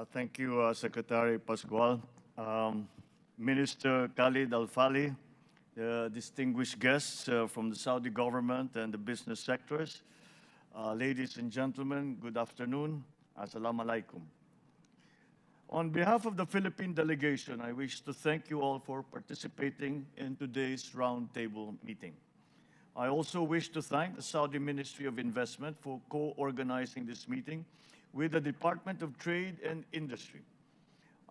Thank you, Secretary Pascual. Um, Minister Khalid Al-Fali, distinguished guests from the Saudi government and the business sectors, ladies and gentlemen, good afternoon. Assalamu alaikum. On behalf of the Philippine delegation, I wish to thank you all for participating in today's roundtable meeting. I also wish to thank the Saudi Ministry of Investment for co-organizing this meeting with the Department of Trade and Industry.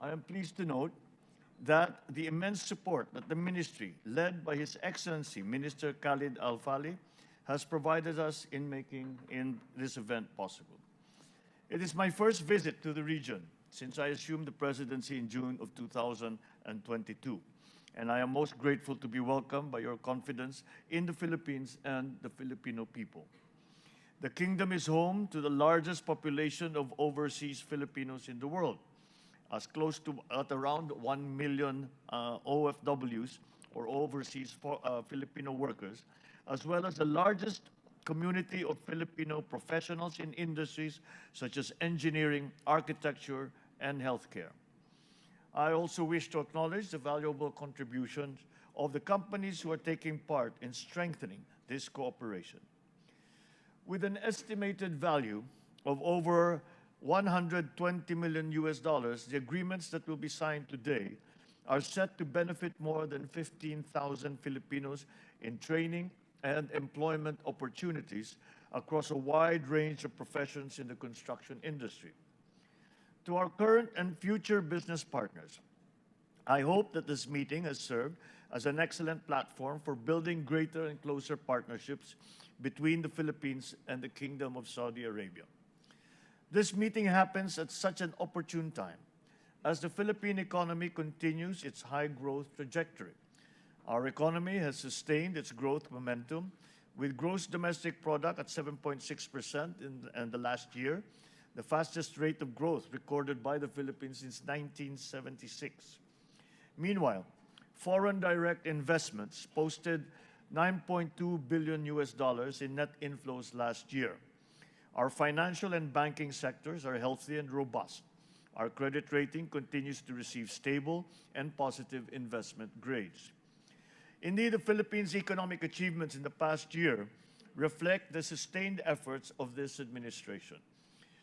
I am pleased to note that the immense support that the ministry, led by His Excellency Minister Khalid Al-Fali, has provided us in making this event possible. It is my first visit to the region since I assumed the presidency in June of 2022, and I am most grateful to be welcomed by your confidence in the Philippines and the Filipino people. The kingdom is home to the largest population of overseas Filipinos in the world, as close to at around 1 million OFWs, or overseas Filipino workers, as well as the largest community of Filipino professionals in industries such as engineering, architecture, and healthcare. I also wish to acknowledge the valuable contributions of the companies who are taking part in strengthening this cooperation. With an estimated value of over 120 million US dollars, the agreements that will be signed today are set to benefit more than 15,000 Filipinos in training and employment opportunities across a wide range of professions in the construction industry. To our current and future business partners, I hope that this meeting has served as an excellent platform for building greater and closer partnerships between the Philippines and the Kingdom of Saudi Arabia. This meeting happens at such an opportune time as the Philippine economy continues its high growth trajectory. Our economy has sustained its growth momentum with gross domestic product at 7.6% in the last year, the fastest rate of growth recorded by the Philippines since 1976. Meanwhile, foreign direct investments posted 9.2 billion US dollars in net inflows last year. Our financial and banking sectors are healthy and robust. Our credit rating continues to receive stable and positive investment grades. Indeed, the Philippines' economic achievements in the past year reflect the sustained efforts of this administration,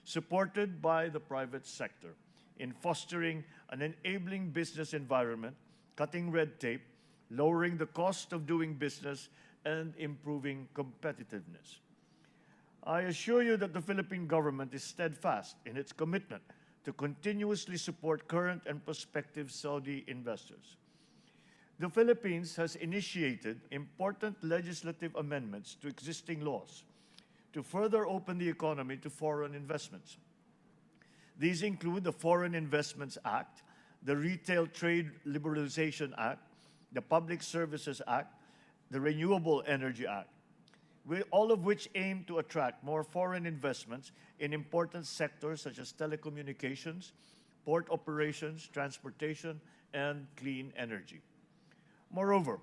supported by the private sector in fostering an enabling business environment, cutting red tape, lowering the cost of doing business, and improving competitiveness. I assure you that the Philippine government is steadfast in its commitment to continuously support current and prospective Saudi investors. The Philippines has initiated important legislative amendments to existing laws to further open the economy to foreign investments. These include the Foreign Investments Act, the Retail Trade Liberalization Act, the Public Services Act, the Renewable Energy Act, all of which aim to attract more foreign investments in important sectors such as telecommunications, port operations, transportation, and clean energy. Moreover,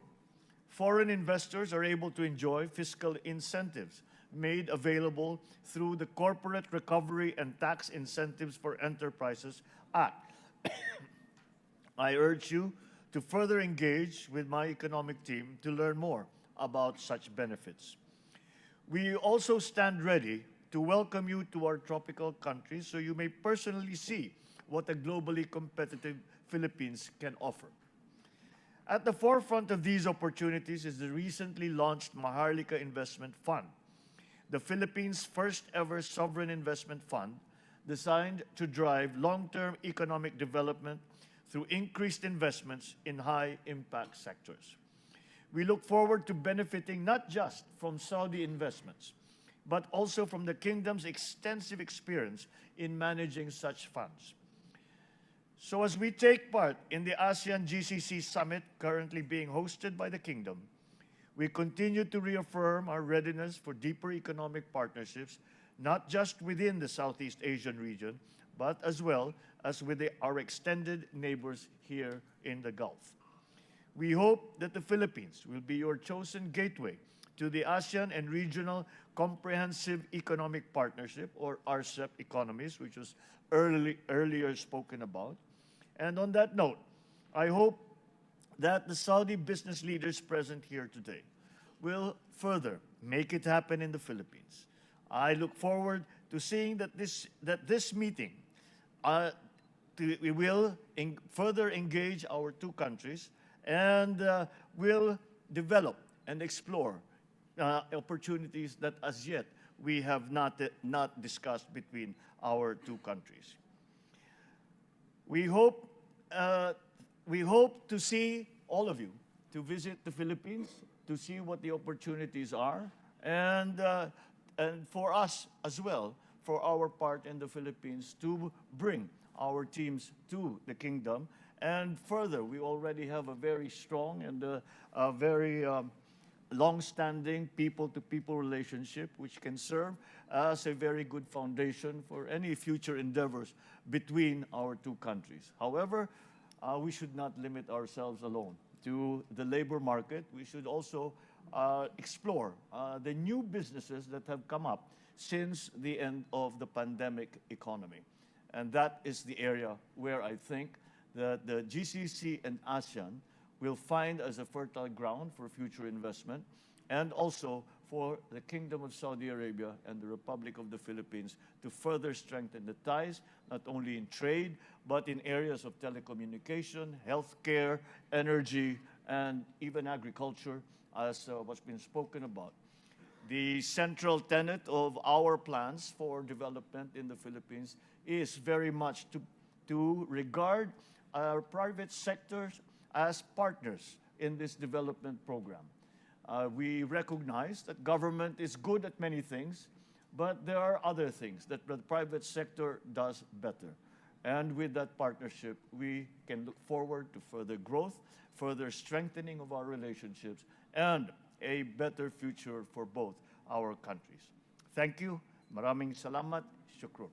foreign investors are able to enjoy fiscal incentives made available through the Corporate Recovery and Tax Incentives for Enterprises Act. I urge you to further engage with my economic team to learn more about such benefits. We also stand ready to welcome you to our tropical countries so you may personally see what a globally competitive Philippines can offer. At the forefront of these opportunities is the recently launched Maharlika Investment Fund, the Philippines' first ever sovereign investment fund designed to drive long-term economic development through increased investments in high-impact sectors. We look forward to benefiting not just from Saudi investments, but also from the Kingdom's extensive experience in managing such funds. So as we take part in the ASEAN GCC Summit currently being hosted by the Kingdom, we continue to reaffirm our readiness for deeper economic partnerships, not just within the Southeast Asian region, but as well as with our extended neighbors here in the Gulf. We hope that the Philippines will be your chosen gateway to the ASEAN and Regional Comprehensive Economic Partnership, or RCEP economies, which was earlier spoken about. And on that note, I hope that the Saudi business leaders present here today will further make it happen in the Philippines. I look forward to seeing that this meeting we will further engage our two countries and will develop and explore opportunities that as yet we have not discussed between our two countries. We hope to see all of you to visit the Philippines, to see what the opportunities are, and for us as well, for our part in the Philippines, to bring our teams to the kingdom. And further, we already have a very strong and a very long-standing people-to-people relationship, which can serve as a very good foundation for any future endeavors between our two countries. However, we should not limit ourselves alone to the labor market. We should also explore the new businesses that have come up since the end of the pandemic economy. And that is the area where I think that the GCC and ASEAN will find as a fertile ground for future investment, and also for the Kingdom of Saudi Arabia and the Republic of the Philippines to further strengthen the ties, not only in trade, but in areas of telecommunication, healthcare, energy, and even agriculture, as what's been spoken about. The central tenet of our plans for development in the Philippines is very much to regard our private sectors as partners in this development program. We recognize that government is good at many things, but there are other things that the private sector does better. And with that partnership, we can look forward to further growth, further strengthening of our relationships, and a better future for both our countries. Thank you. Maraming salamat. Shukron.